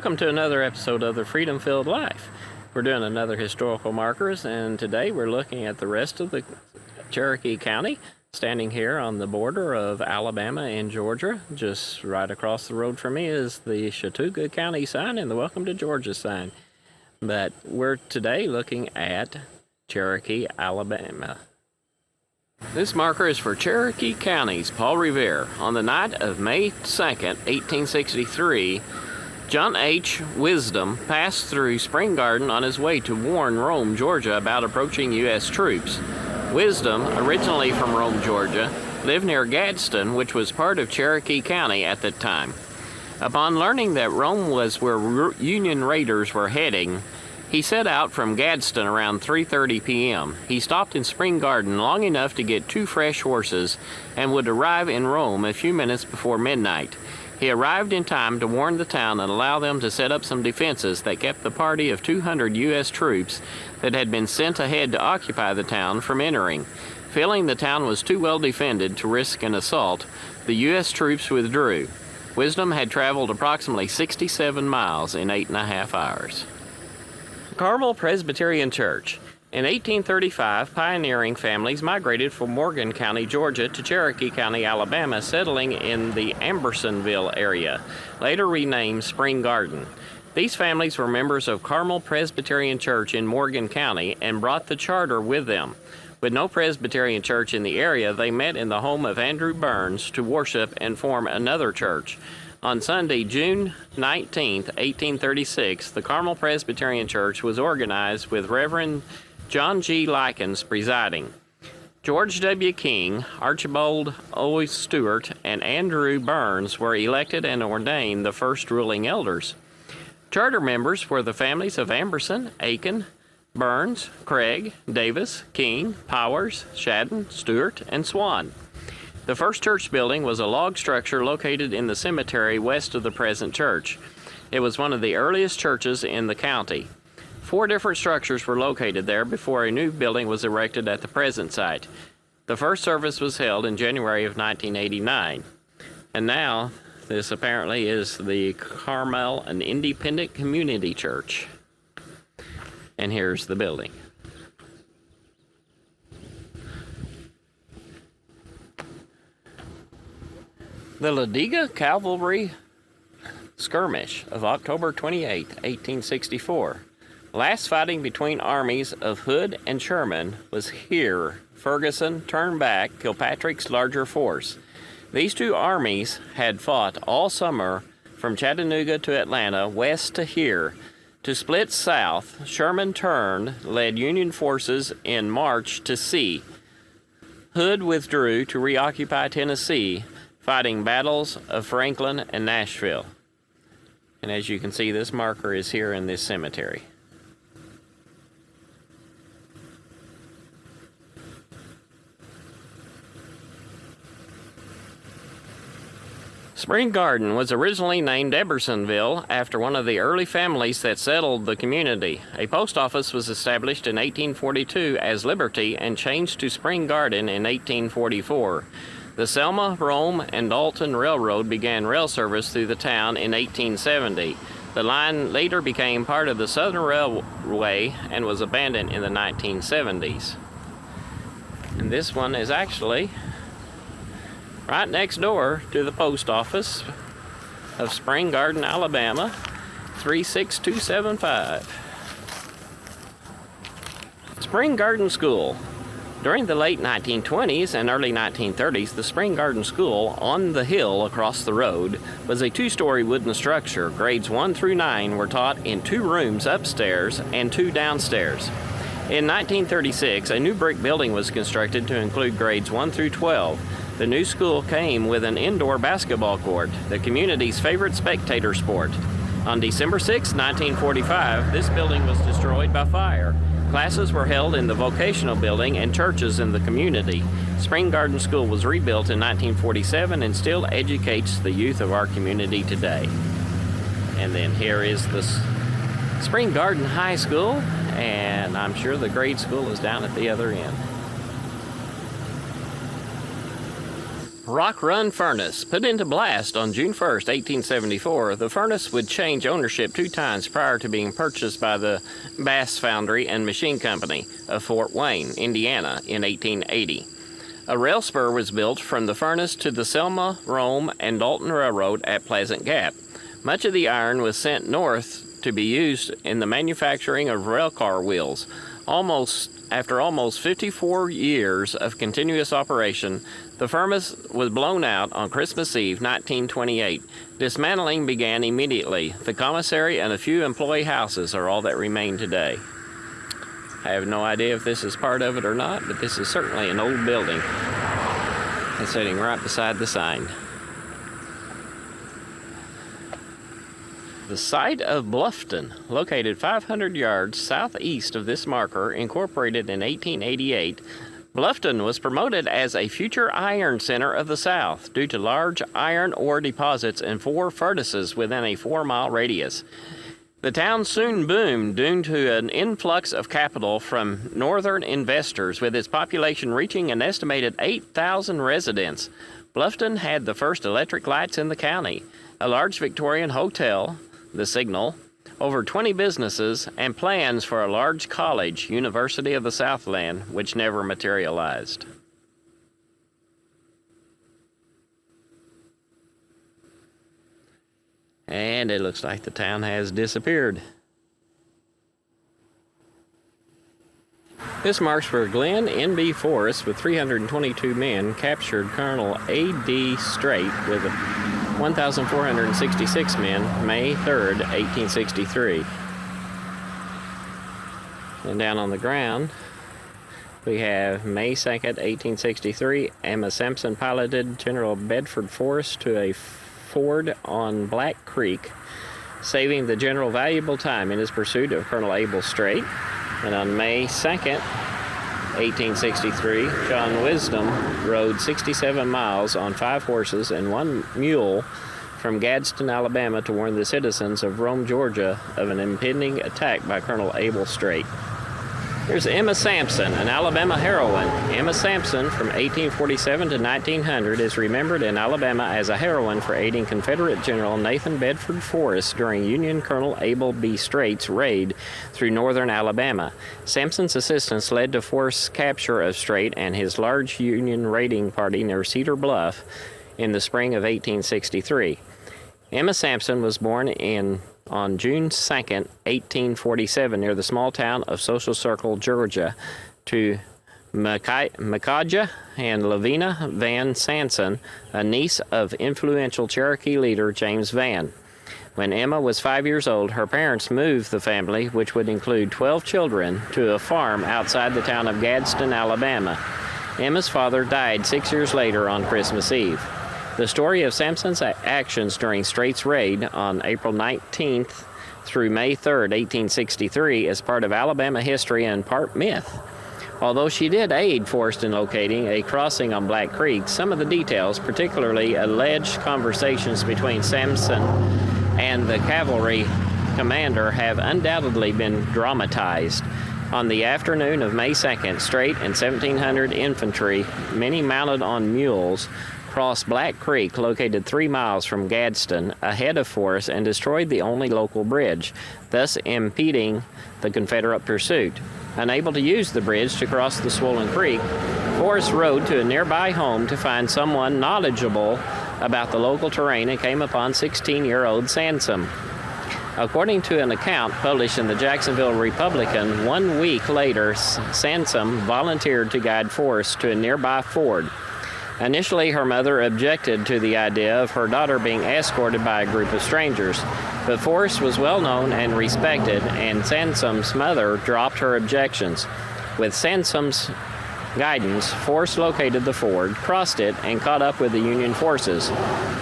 Welcome to another episode of the Freedom Filled Life. We're doing another historical markers, and today we're looking at the rest of the Cherokee County, standing here on the border of Alabama and Georgia. Just right across the road from me is the Chattooga County sign and the Welcome to Georgia sign. But we're today looking at Cherokee, Alabama. This marker is for Cherokee County's Paul Revere. On the night of May 2nd, 1863, John H. Wisdom passed through Spring Garden on his way to warn Rome, Georgia about approaching U.S. troops. Wisdom, originally from Rome, Georgia, lived near Gadsden, which was part of Cherokee County at the time. Upon learning that Rome was where Union raiders were heading, he set out from Gadsden around 3:30 p.m. He stopped in Spring Garden long enough to get 2 fresh horses and would arrive in Rome a few minutes before midnight. He arrived in time to warn the town and allow them to set up some defenses that kept the party of 200 U.S. troops that had been sent ahead to occupy the town from entering. Feeling the town was too well defended to risk an assault, the U.S. troops withdrew. Wisdom had traveled approximately 67 miles in 8.5 hours. Carmel Presbyterian Church. In 1835, pioneering families migrated from Morgan County, Georgia to Cherokee County, Alabama, settling in the Ambersonville area, later renamed Spring Garden. These families were members of Carmel Presbyterian Church in Morgan County and brought the charter with them. With no Presbyterian church in the area, they met in the home of Andrew Burns to worship and form another church. On Sunday, June 19, 1836, the Carmel Presbyterian Church was organized with Reverend John G. Likens presiding. George W. King, Archibald O. Stewart, and Andrew Burns were elected and ordained the first ruling elders. Charter members were the families of Amberson, Aiken, Burns, Craig, Davis, King, Powers, Shadden, Stewart, and Swan. The first church building was a log structure located in the cemetery west of the present church. It was one of the earliest churches in the county. 4 different structures were located there before a new building was erected at the present site. The first service was held in January of 1989. And now, this apparently is the Carmel, an independent community church. And here's the building. The Ladiga Cavalry Skirmish of October 28, 1864. Last fighting between armies of Hood and Sherman was here. Ferguson turned back Kilpatrick's larger force. These 2 armies had fought all summer from Chattanooga to Atlanta, west to here. To split south, Sherman turned, led Union forces in march to sea. Hood withdrew to reoccupy Tennessee, fighting battles of Franklin and Nashville. And as you can see, this marker is here in this cemetery. Spring Garden was originally named Ebersonville after one of the early families that settled the community. A post office was established in 1842 as Liberty and changed to Spring Garden in 1844. The Selma, Rome, and Dalton Railroad began rail service through the town in 1870. The line later became part of the Southern Railway and was abandoned in the 1970s. And this one is actually right next door to the post office of Spring Garden, Alabama, 36275. Spring Garden School. During the late 1920s and early 1930s, the Spring Garden School on the hill across the road was a 2-story wooden structure. Grades 1 through 9 were taught in 2 rooms upstairs and 2 downstairs. In 1936, a new brick building was constructed to include grades 1 through 12. The new school came with an indoor basketball court, the community's favorite spectator sport. On December 6, 1945, this building was destroyed by fire. Classes were held in the vocational building and churches in the community. Spring Garden School was rebuilt in 1947 and still educates the youth of our community today. And then here is the Spring Garden High School, and I'm sure the grade school is down at the other end. Rock Run Furnace. Put into blast on June 1st, 1874, the furnace would change ownership 2 times prior to being purchased by the Bass Foundry and Machine Company of Fort Wayne, Indiana, in 1880. A rail spur was built from the furnace to the Selma, Rome, and Dalton Railroad at Pleasant Gap. Much of the iron was sent north to be used in the manufacturing of railcar wheels. After almost 54 years of continuous operation, the furnace was blown out on Christmas Eve, 1928. Dismantling began immediately. The commissary and a few employee houses are all that remain today. I have no idea if this is part of it or not, but this is certainly an old building. It's sitting right beside the sign. The site of Bluffton, located 500 yards southeast of this marker, incorporated in 1888, Bluffton was promoted as a future iron center of the South due to large iron ore deposits and 4 furnaces within a 4-mile radius. The town soon boomed due to an influx of capital from northern investors, with its population reaching an estimated 8,000 residents. Bluffton had the first electric lights in the county, a large Victorian hotel, the Signal, over 20 businesses, and plans for a large college, University of the Southland, which never materialized. And it looks like the town has disappeared. This marks where Glenn N.B. Forrest, with 322 men, captured Colonel A.D. Streight with 1,466 men, May 3rd, 1863. And down on the ground, we have May 2nd, 1863, Emma Sampson piloted General Bedford Forrest to a ford on Black Creek, saving the general valuable time in his pursuit of Colonel Abel Streight. And on May 2nd, 1863, John Wisdom rode 67 miles on 5 horses and 1 mule from Gadsden, Alabama, to warn the citizens of Rome, Georgia, of an impending attack by Colonel Abel Streight. Here's Emma Sampson, an Alabama heroine. Emma Sampson, from 1847 to 1900, is remembered in Alabama as a heroine for aiding Confederate General Nathan Bedford Forrest during Union Colonel Abel B. Straight's raid through northern Alabama. Sampson's assistance led to Forrest's capture of Streight and his large Union raiding party near Cedar Bluff in the spring of 1863. Emma Sampson was born on June 2nd, 1847, near the small town of Social Circle, Georgia, to Micajah and Lavina Van Sanson, a niece of influential Cherokee leader James Van. When Emma was 5 years old, her parents moved the family, which would include 12 children, to a farm outside the town of Gadsden, Alabama. Emma's father died 6 years later on Christmas Eve. The story of Sampson's actions during Straight's raid on April 19th through May 3rd, 1863, is part of Alabama history and part myth. Although she did aid Forrest in locating a crossing on Black Creek, some of the details, particularly alleged conversations between Sampson and the cavalry commander, have undoubtedly been dramatized. On the afternoon of May 2nd, Streight and 1,700 infantry, many mounted on mules, crossed Black Creek, located 3 miles from Gadsden, ahead of Forrest, and destroyed the only local bridge, thus impeding the Confederate pursuit. Unable to use the bridge to cross the swollen creek, Forrest rode to a nearby home to find someone knowledgeable about the local terrain and came upon 16-year-old Sampson. According to an account published in the Jacksonville Republican, 1 week later, Sampson volunteered to guide Forrest to a nearby ford. Initially, her mother objected to the idea of her daughter being escorted by a group of strangers, but Forrest was well known and respected, and Sampson's mother dropped her objections. With Sampson's guidance, Forrest located the ford, crossed it, and caught up with the Union forces.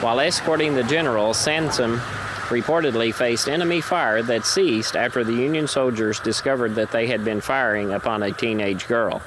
While escorting the general, Sampson reportedly faced enemy fire that ceased after the Union soldiers discovered that they had been firing upon a teenage girl.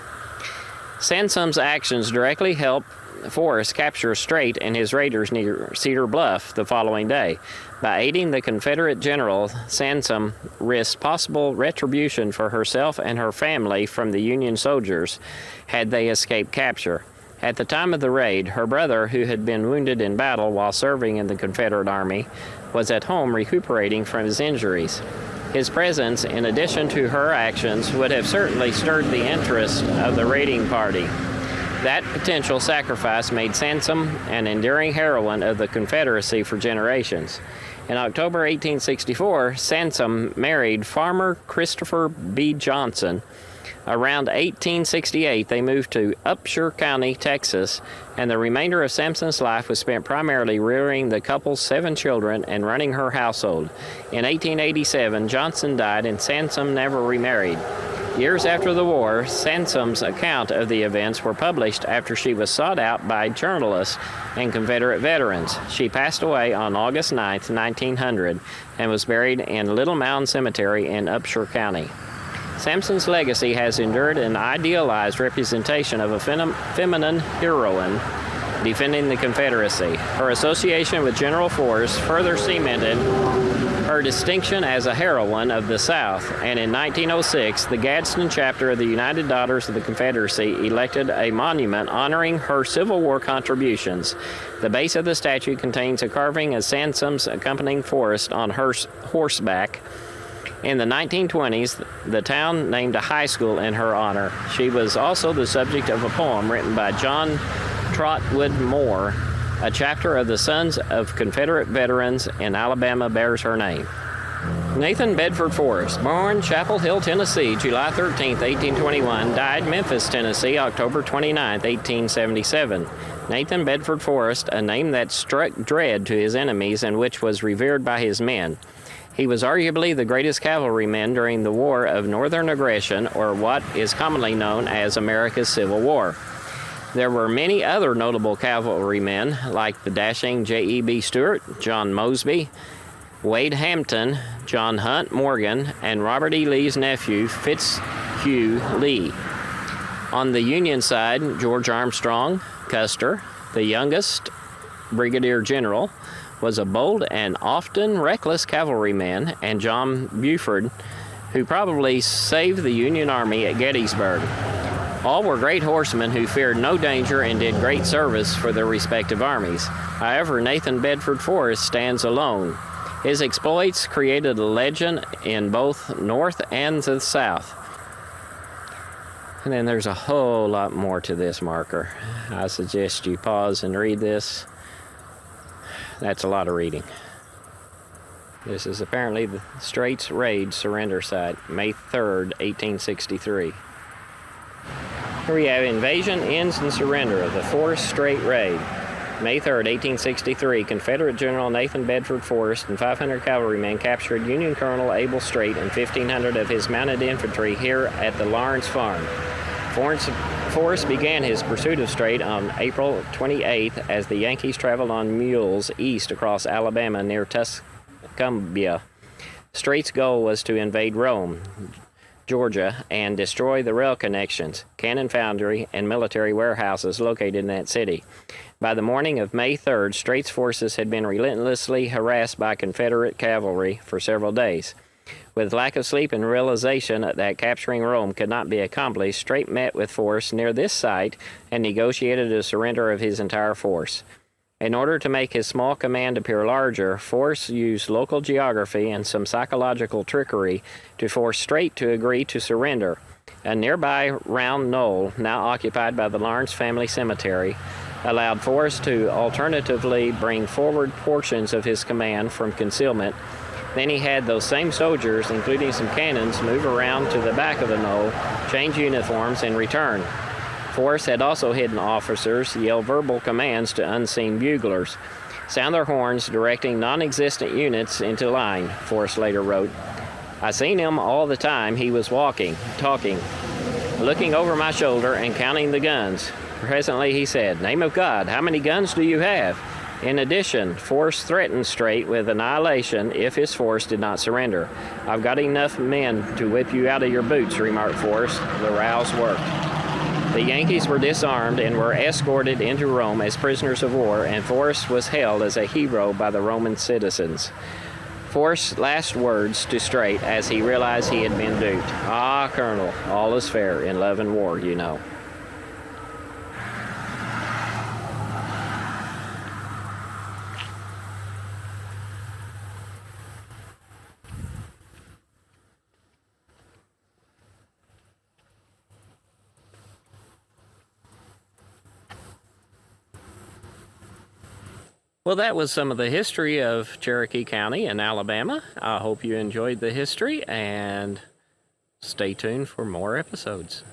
Sampson's actions directly helped Forrest capture Streight and his raiders near Cedar Bluff the following day. By aiding the Confederate general, Sampson risked possible retribution for herself and her family from the Union soldiers had they escaped capture. At the time of the raid, her brother, who had been wounded in battle while serving in the Confederate Army, was at home recuperating from his injuries. His presence, in addition to her actions, would have certainly stirred the interest of the raiding party. That potential sacrifice made Sansom an enduring heroine of the Confederacy for generations. In October 1864, Sansom married farmer Christopher B. Johnson. Around 1868, they moved to Upshur County, Texas, and the remainder of Sampson's life was spent primarily rearing the couple's 7 children and running her household. In 1887, Johnson died and Sansom never remarried. Years after the war, Sansom's account of the events were published after she was sought out by journalists and Confederate veterans. She passed away on August 9, 1900, and was buried in Little Mound Cemetery in Upshur County. Sampson's legacy has endured an idealized representation of a feminine heroine defending the Confederacy. Her association with General Forrest further cemented her distinction as a heroine of the South, and in 1906, the Gadsden chapter of the United Daughters of the Confederacy elected a monument honoring her Civil War contributions. The base of the statue contains a carving of Sansom's accompanying Forrest on horseback. In the 1920s, the town named a high school in her honor. She was also the subject of a poem written by John Trotwood Moore. A chapter of the Sons of Confederate Veterans in Alabama bears her name. Nathan Bedford Forrest, born Chapel Hill, Tennessee, July 13, 1821, died Memphis, Tennessee, October 29, 1877. Nathan Bedford Forrest, a name that struck dread to his enemies and which was revered by his men. He was arguably the greatest cavalryman during the War of Northern Aggression, or what is commonly known as America's Civil War. There were many other notable cavalrymen, like the dashing J.E.B. Stuart, John Mosby, Wade Hampton, John Hunt Morgan, and Robert E. Lee's nephew, Fitzhugh Lee. On the Union side, George Armstrong Custer, the youngest brigadier general, was a bold and often reckless cavalryman, and John Buford, who probably saved the Union Army at Gettysburg. All were great horsemen who feared no danger and did great service for their respective armies. However, Nathan Bedford Forrest stands alone. His exploits created a legend in both North and the South. And then there's a whole lot more to this marker. I suggest you pause and read this. That's a lot of reading. This is apparently the Straight's Raid surrender site, May 3rd, 1863. Here we have invasion, ends, and surrender of the Forrest Streight Raid. May 3rd, 1863, Confederate General Nathan Bedford Forrest and 500 cavalrymen captured Union Colonel Abel Streight and 1,500 of his mounted infantry here at the Lawrence Farm. Forrest began his pursuit of Streight on April 28th as the Yankees traveled on mules east across Alabama near Tuscumbia. Straight's goal was to invade Rome, Georgia, and destroy the rail connections, cannon foundry, and military warehouses located in that city. By the morning of May 3rd, Straight's forces had been relentlessly harassed by Confederate cavalry for several days. With lack of sleep and realization that capturing Rome could not be accomplished, Streight met with Forrest near this site and negotiated a surrender of his entire force. In order to make his small command appear larger, Forrest used local geography and some psychological trickery to force Streight to agree to surrender. A nearby round knoll, now occupied by the Lawrence family cemetery, allowed Forrest to alternatively bring forward portions of his command from concealment. Then he had those same soldiers, including some cannons, move around to the back of the knoll, change uniforms, and return. Forrest had also hidden officers yell verbal commands to unseen buglers. Sound their horns, directing non-existent units into line, Forrest later wrote. I seen him all the time he was walking, talking, looking over my shoulder and counting the guns. Presently he said, Name of God, how many guns do you have? In addition, Forrest threatened Streight with annihilation if his force did not surrender. I've got enough men to whip you out of your boots, remarked Forrest. The rouse worked. The Yankees were disarmed and were escorted into Rome as prisoners of war, and Forrest was hailed as a hero by the Roman citizens. Forrest's last words to Streight as he realized he had been duped. Ah, Colonel, all is fair in love and war, you know. Well, that was some of the history of Cherokee County in Alabama. I hope you enjoyed the history, and stay tuned for more episodes.